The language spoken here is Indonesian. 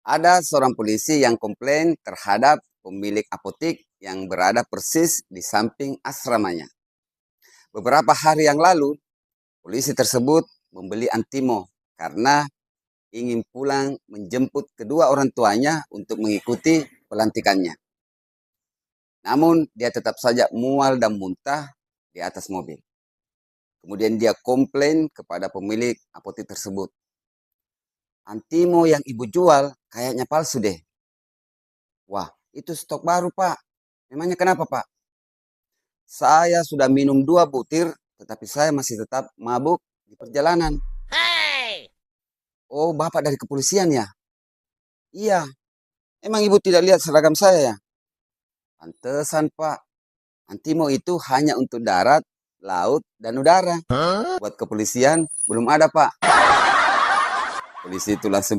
Ada seorang polisi yang komplain terhadap pemilik apotik yang berada persis di samping asramanya. Beberapa hari yang lalu, polisi tersebut membeli Antimo karena ingin pulang menjemput kedua orang tuanya untuk mengikuti pelantikannya. Namun dia tetap saja mual dan muntah di atas mobil. Kemudian dia komplain kepada pemilik apotik tersebut. Antimo yang ibu jual kayaknya palsu deh. Wah, itu stok baru pak. Memangnya kenapa pak? Saya sudah minum 2 butir, tetapi saya masih tetap mabuk di perjalanan. Hey! Oh, bapak dari kepolisian ya? Iya. Emang ibu tidak lihat seragam saya ya? Pantesan pak. Antimo itu hanya untuk darat, laut, dan udara. Buat kepolisian belum ada pak. Polisi itu langsung